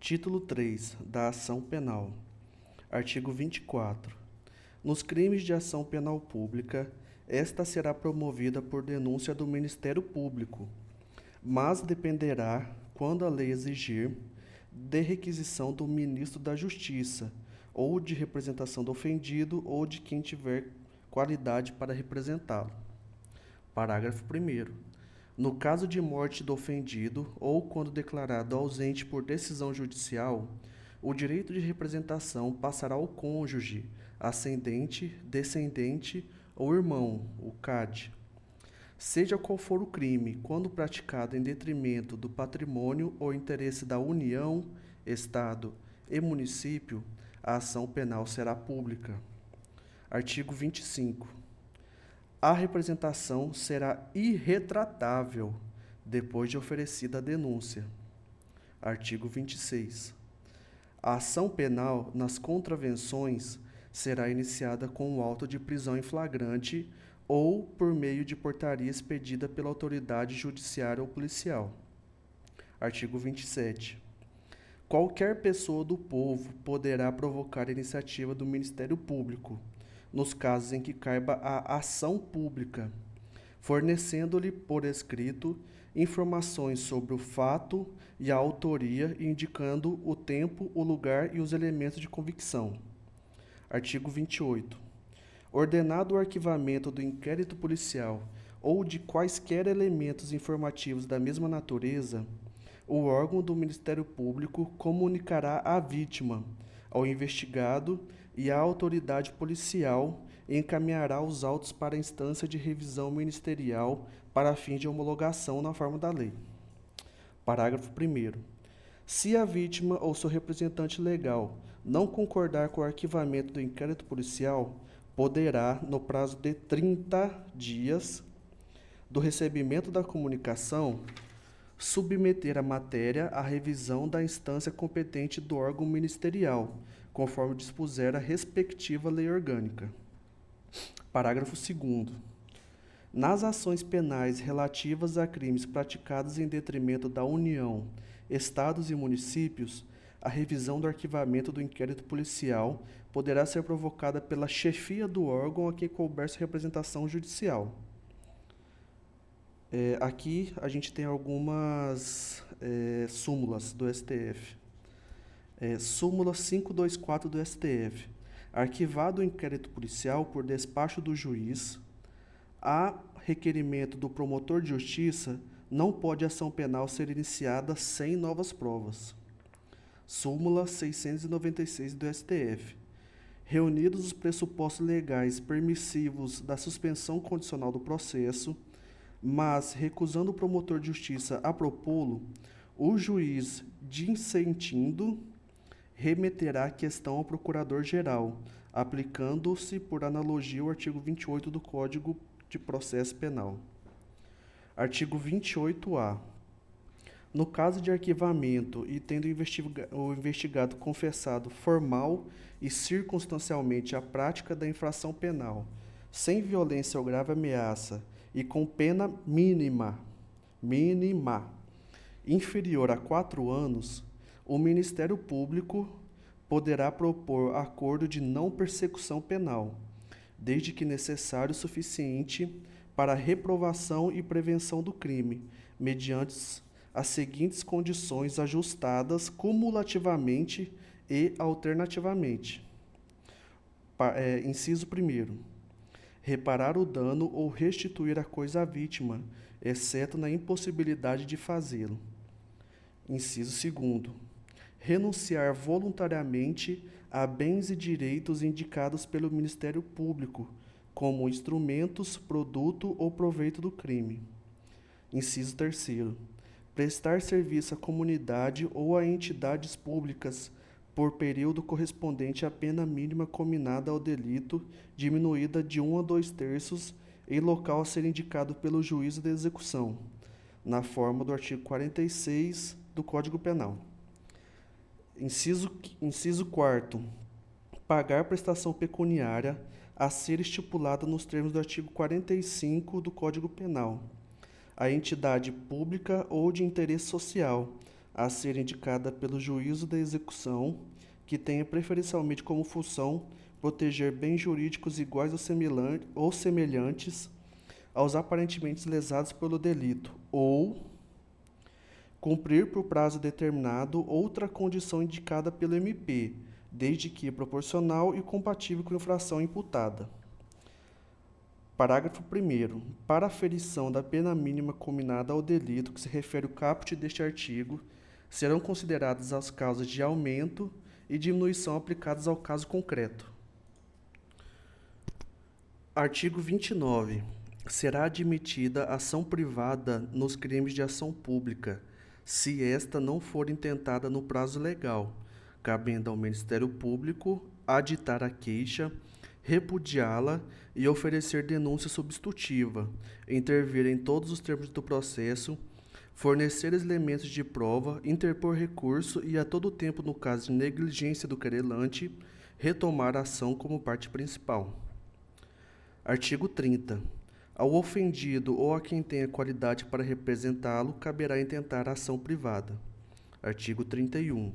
Título 3 da Ação Penal. Artigo 24. Nos crimes de ação penal pública, esta será promovida por denúncia do Ministério Público, mas dependerá, quando a lei exigir, de requisição do Ministro da Justiça, ou de representação do ofendido ou de quem tiver qualidade para representá-lo. Parágrafo 1º. No caso de morte do ofendido ou quando declarado ausente por decisão judicial, o direito de representação passará ao cônjuge, ascendente, descendente ou irmão, o CAD. Seja qual for o crime, quando praticado em detrimento do patrimônio ou interesse da União, Estado e município, a ação penal será pública. Artigo 25. A representação será irretratável depois de oferecida a denúncia. Artigo 26. A ação penal nas contravenções será iniciada com o auto de prisão em flagrante ou por meio de portaria expedida pela autoridade judiciária ou policial. Artigo 27. Qualquer pessoa do povo poderá provocar a iniciativa do Ministério Público, nos casos em que caiba a ação pública, fornecendo-lhe por escrito informações sobre o fato e a autoria, indicando o tempo, o lugar e os elementos de convicção. Artigo 28. Ordenado o arquivamento do inquérito policial ou de quaisquer elementos informativos da mesma natureza, o órgão do Ministério Público comunicará à vítima, ao investigado e à autoridade policial e encaminhará os autos para a instância de revisão ministerial para fim de homologação na forma da lei. Parágrafo 1º. Se a vítima ou seu representante legal não concordar com o arquivamento do inquérito policial, poderá, no prazo de 30 dias do recebimento da comunicação, submeter a matéria à revisão da instância competente do órgão ministerial, conforme dispuser a respectiva lei orgânica. Parágrafo 2º. Nas ações penais relativas a crimes praticados em detrimento da União, Estados e municípios, a revisão do arquivamento do inquérito policial poderá ser provocada pela chefia do órgão a quem couber sua representação judicial. Aqui a gente tem algumas súmulas do STF. Súmula 524 do STF. Arquivado o inquérito policial por despacho do juiz, a requerimento do promotor de justiça, não pode ação penal ser iniciada sem novas provas. Súmula 696 do STF. Reunidos os pressupostos legais permissivos da suspensão condicional do processo, mas recusando o promotor de justiça a propô-lo, o juiz, dissentindo, remeterá a questão ao procurador-geral, aplicando-se por analogia o artigo 28 do Código de Processo Penal. Artigo 28-A. No caso de arquivamento e tendo o investigado confessado formal e circunstancialmente a prática da infração penal, sem violência ou grave ameaça e com pena mínima, inferior a 4 anos, o Ministério Público poderá propor acordo de não persecução penal, desde que necessário o suficiente para a reprovação e prevenção do crime, mediante as seguintes condições ajustadas cumulativamente e alternativamente. Inciso 1º. Reparar o dano ou restituir a coisa à vítima, exceto na impossibilidade de fazê-lo. Inciso 2º. Renunciar voluntariamente a bens e direitos indicados pelo Ministério Público, como instrumentos, produto ou proveito do crime. Inciso 3º. Prestar serviço à comunidade ou a entidades públicas por período correspondente à pena mínima cominada ao delito, diminuída de 1 a 2/3, em local a ser indicado pelo juízo de execução, na forma do artigo 46 do Código Penal. Inciso 4º. Pagar prestação pecuniária a ser estipulada nos termos do artigo 45 do Código Penal, a entidade pública ou de interesse social, a ser indicada pelo juízo da execução, que tenha preferencialmente como função proteger bens jurídicos iguais ou semelhantes aos aparentemente lesados pelo delito, ou cumprir por prazo determinado outra condição indicada pelo MP, desde que proporcional e compatível com a infração imputada. Parágrafo 1º. Para a aferição da pena mínima combinada ao delito que se refere o caput deste artigo, serão consideradas as causas de aumento e diminuição aplicadas ao caso concreto. Artigo 29. Será admitida ação privada nos crimes de ação pública, se esta não for intentada no prazo legal, cabendo ao Ministério Público aditar a queixa, repudiá-la e oferecer denúncia substitutiva, intervir em todos os termos do processo, fornecer elementos de prova, interpor recurso e, a todo tempo, no caso de negligência do querelante, retomar a ação como parte principal. Artigo 30. Ao ofendido ou a quem tenha qualidade para representá-lo, caberá intentar a ação privada. Artigo 31.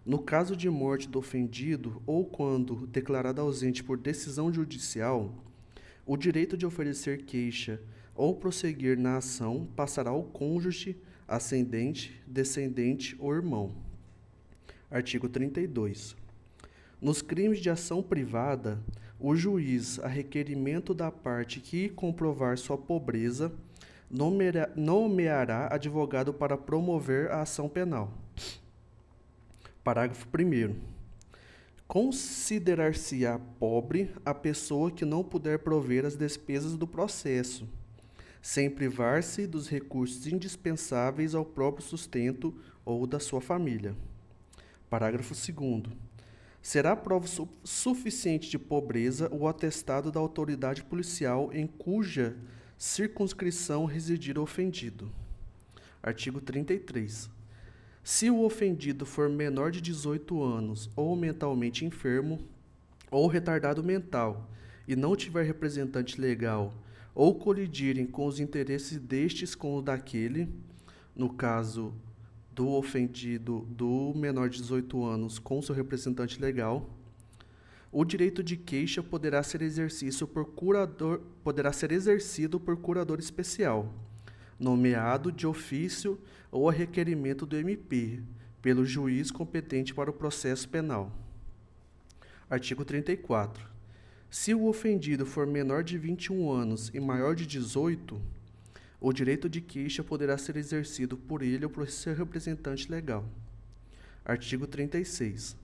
No caso de morte do ofendido ou quando declarado ausente por decisão judicial, o direito de oferecer queixa ou prosseguir na ação passará ao cônjuge, ascendente, descendente ou irmão. Artigo 32. Nos crimes de ação privada, o juiz, a requerimento da parte que comprovar sua pobreza, nomeará advogado para promover a ação penal. Parágrafo 1º. Considerar-se-á pobre a pessoa que não puder prover as despesas do processo, sem privar-se dos recursos indispensáveis ao próprio sustento ou da sua família. Parágrafo 2º. Será prova suficiente de pobreza o atestado da autoridade policial em cuja circunscrição residir o ofendido. Artigo 33. Se o ofendido for menor de 18 anos ou mentalmente enfermo ou retardado mental e não tiver representante legal ou colidirem com os interesses destes com o daquele, no caso do ofendido do menor de 18 anos com seu representante legal, o direito de queixa poderá ser exercido por curador especial, nomeado de ofício ou a requerimento do MP, pelo juiz competente para o processo penal. Artigo 34. Se o ofendido for menor de 21 anos e maior de 18, o direito de queixa poderá ser exercido por ele ou por seu representante legal. Artigo 36.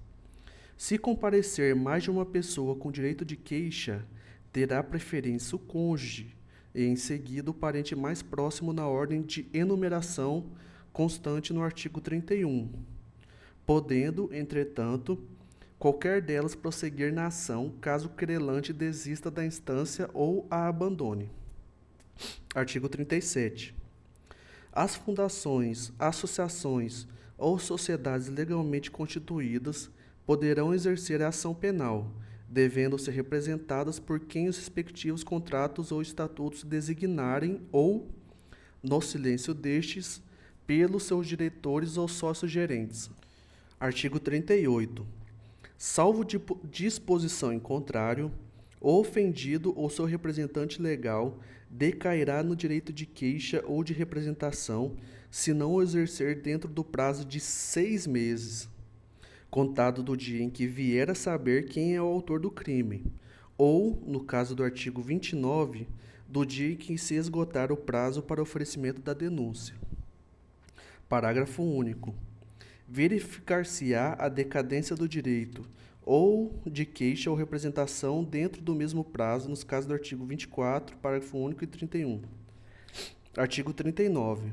Se comparecer mais de uma pessoa com direito de queixa, terá preferência o cônjuge e, em seguida, o parente mais próximo na ordem de enumeração constante no artigo 31, podendo, entretanto, qualquer delas prosseguir na ação, caso o querelante desista da instância ou a abandone. Artigo 37. As fundações, associações ou sociedades legalmente constituídas poderão exercer a ação penal, devendo ser representadas por quem os respectivos contratos ou estatutos designarem ou, no silêncio destes, pelos seus diretores ou sócios gerentes. Artigo 38. Salvo disposição em contrário, o ofendido ou seu representante legal decairá no direito de queixa ou de representação, se não o exercer dentro do prazo de 6 meses, contado do dia em que vier a saber quem é o autor do crime, ou, no caso do artigo 29, do dia em que se esgotar o prazo para oferecimento da denúncia. Parágrafo único. Verificar-se-á a decadência do direito ou de queixa ou representação dentro do mesmo prazo, nos casos do artigo 24, parágrafo único e 31. Artigo 39.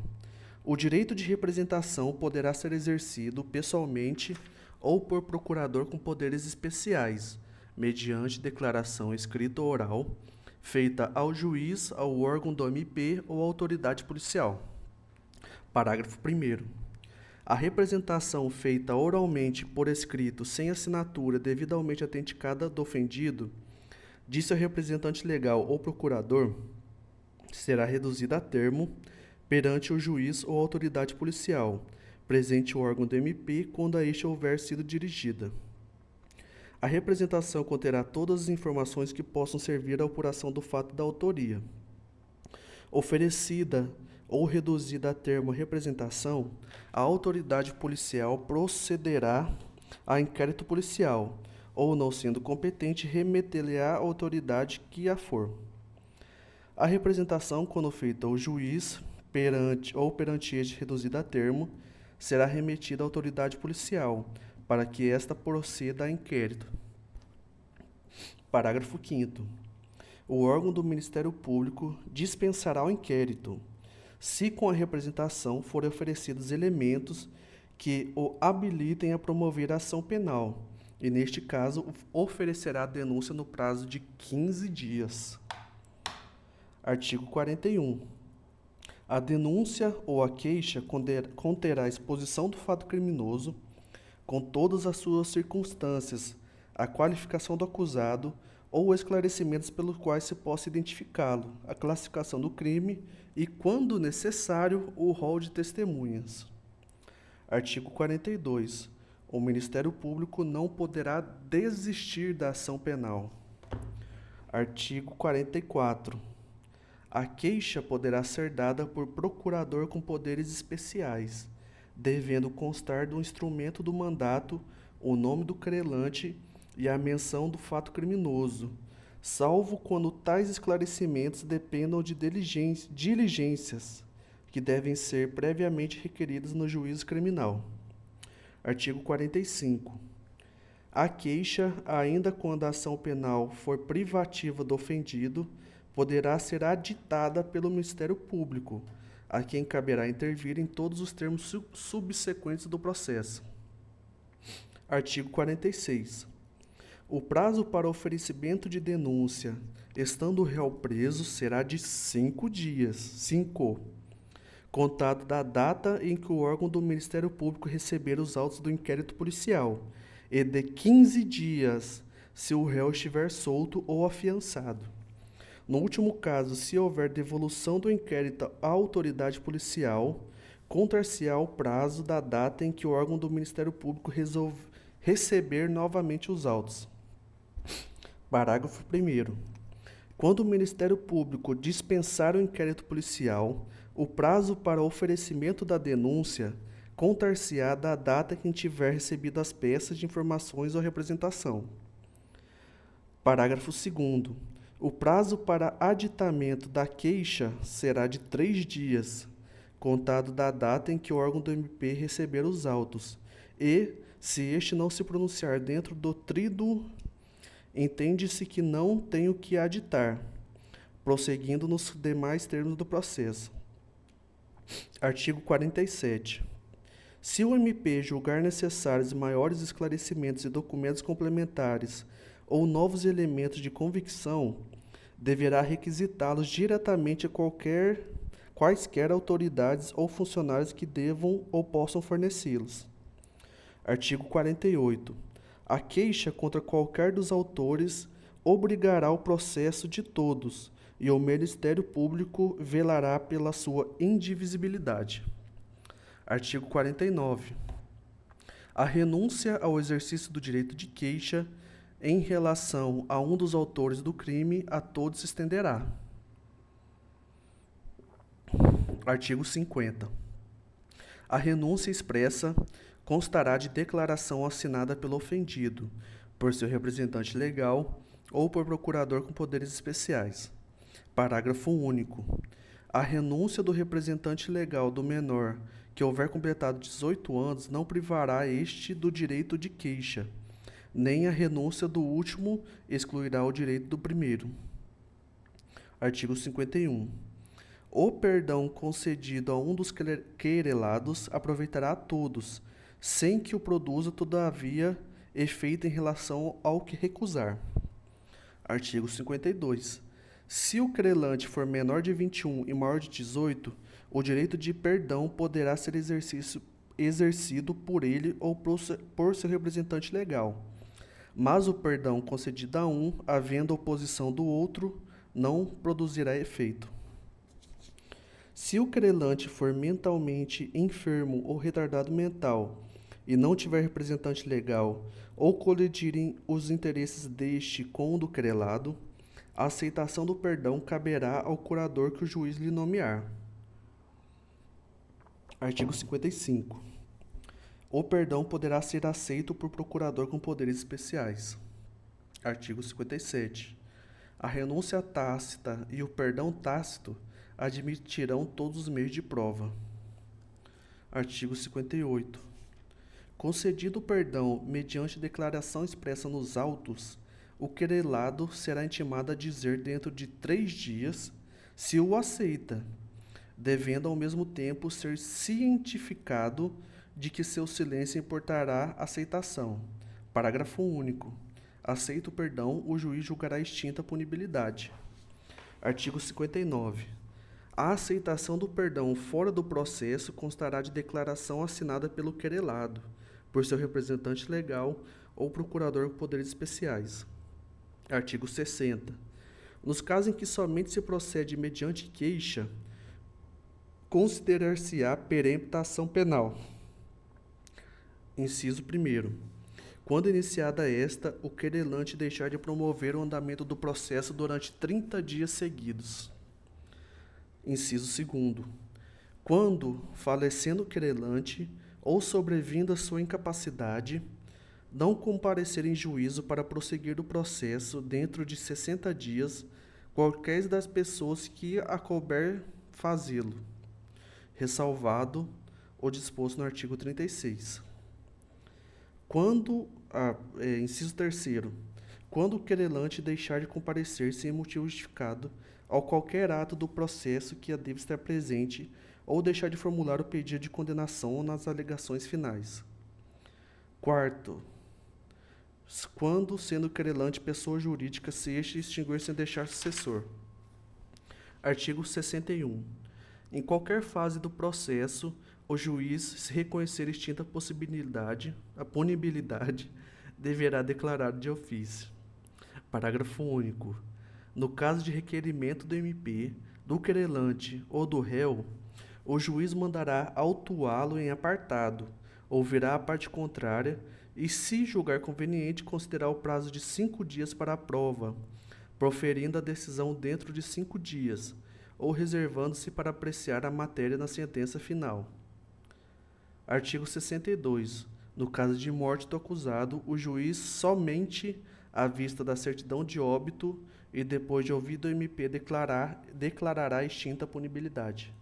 O direito de representação poderá ser exercido pessoalmente ou por procurador com poderes especiais, mediante declaração escrita ou oral, feita ao juiz, ao órgão do MP ou à autoridade policial. Parágrafo 1º. A representação feita oralmente por escrito sem assinatura devidamente autenticada do ofendido, de seu representante legal ou procurador, será reduzida a termo perante o juiz ou autoridade policial, presente o órgão do MP quando a este houver sido dirigida. A representação conterá todas as informações que possam servir à apuração do fato da autoria. Oferecida ou reduzida a termo a representação, a autoridade policial procederá a inquérito policial, ou, não sendo competente, remeter-lhe-á a autoridade que a for. A representação, quando feita ao juiz, perante este reduzida a termo, será remetida à autoridade policial, para que esta proceda a inquérito. Parágrafo 5º. O órgão do Ministério Público dispensará o inquérito, se com a representação forem oferecidos elementos que o habilitem a promover a ação penal, e, neste caso, oferecerá a denúncia no prazo de 15 dias. Artigo 41. A denúncia ou a queixa conterá a exposição do fato criminoso, com todas as suas circunstâncias, a qualificação do acusado ou esclarecimentos pelos quais se possa identificá-lo, a classificação do crime e, quando necessário, o rol de testemunhas. Artigo 42. O Ministério Público não poderá desistir da ação penal. Artigo 44. A queixa poderá ser dada por procurador com poderes especiais, devendo constar do instrumento do mandato o nome do querelante e a menção do fato criminoso, salvo quando tais esclarecimentos dependam de diligências que devem ser previamente requeridas no juízo criminal. Artigo 45. A queixa, ainda quando a ação penal for privativa do ofendido, poderá ser aditada pelo Ministério Público, a quem caberá intervir em todos os termos subsequentes do processo. Artigo 46. O prazo para oferecimento de denúncia, estando o réu preso, será de 5 dias, contado da data em que o órgão do Ministério Público receber os autos do inquérito policial, e de 15 dias, se o réu estiver solto ou afiançado. No último caso, se houver devolução do inquérito à autoridade policial, contar-se-á o prazo da data em que o órgão do Ministério Público receber novamente os autos. Parágrafo 1º. Quando o Ministério Público dispensar o inquérito policial, o prazo para oferecimento da denúncia contar-se-á da data em que tiver recebido as peças de informações ou representação. Parágrafo 2º. O prazo para aditamento da queixa será de 3 dias, contado da data em que o órgão do MP receber os autos, e, se este não se pronunciar dentro do tríduo, entende-se que não tem o que aditar, prosseguindo nos demais termos do processo. Artigo 47. Se o MP julgar necessários maiores esclarecimentos e documentos complementares ou novos elementos de convicção, deverá requisitá-los diretamente a quaisquer autoridades ou funcionários que devam ou possam fornecê-los. Artigo 48. A queixa contra qualquer dos autores obrigará o processo de todos, e o Ministério Público velará pela sua indivisibilidade. Artigo 49. A renúncia ao exercício do direito de queixa em relação a um dos autores do crime a todos se estenderá. Artigo 50. A renúncia expressa constará de declaração assinada pelo ofendido, por seu representante legal ou por procurador com poderes especiais. Parágrafo único. A renúncia do representante legal do menor que houver completado 18 anos não privará este do direito de queixa, nem a renúncia do último excluirá o direito do primeiro. Artigo 51. O perdão concedido a um dos querelados aproveitará a todos, sem que o produza, todavia, efeito em relação ao que recusar. Artigo 52. Se o querelante for menor de 21 e maior de 18, o direito de perdão poderá ser exercido por ele ou por seu representante legal, mas o perdão concedido a um, havendo oposição do outro, não produzirá efeito. Se o querelante for mentalmente enfermo ou retardado mental e não tiver representante legal ou colidirem os interesses deste com o do querelado, a aceitação do perdão caberá ao curador que o juiz lhe nomear. Artigo 55. O perdão poderá ser aceito por procurador com poderes especiais. Artigo 57. A renúncia tácita e o perdão tácito admitirão todos os meios de prova. Artigo 58. Concedido o perdão mediante declaração expressa nos autos, o querelado será intimado a dizer dentro de 3 dias se o aceita, devendo ao mesmo tempo ser cientificado de que seu silêncio importará aceitação. Parágrafo único. Aceito o perdão, o juiz julgará extinta a punibilidade. Artigo 59. A aceitação do perdão fora do processo constará de declaração assinada pelo querelado, por seu representante legal ou procurador com poderes especiais. Artigo 60. Nos casos em que somente se procede mediante queixa, considerar-se-á perempta a ação penal. Inciso 1º. Quando iniciada esta, o querelante deixar de promover o andamento do processo durante 30 dias seguidos. Inciso 2º. Quando, falecendo o querelante ou sobrevindo a sua incapacidade, não comparecer em juízo para prosseguir o processo dentro de 60 dias, qualquer das pessoas que a couber fazê-lo, ressalvado o disposto no artigo 36. Inciso 3º. Quando o querelante deixar de comparecer sem motivo justificado ao qualquer ato do processo que a deve estar presente ou deixar de formular o pedido de condenação nas alegações finais. 4º. Quando, sendo querelante pessoa jurídica, se este extinguir sem deixar sucessor. Artigo 61. Em qualquer fase do processo, o juiz, se reconhecer extinta a punibilidade, deverá declarar de ofício. Parágrafo único. No caso de requerimento do MP, do querelante ou do réu, o juiz mandará autuá-lo em apartado, ouvirá a parte contrária e, se julgar conveniente, considerará o prazo de 5 dias para a prova, proferindo a decisão dentro de 5 dias, ou reservando-se para apreciar a matéria na sentença final. Artigo 62. No caso de morte do acusado, o juiz, somente à vista da certidão de óbito e depois de ouvido o MP, declarará extinta a punibilidade.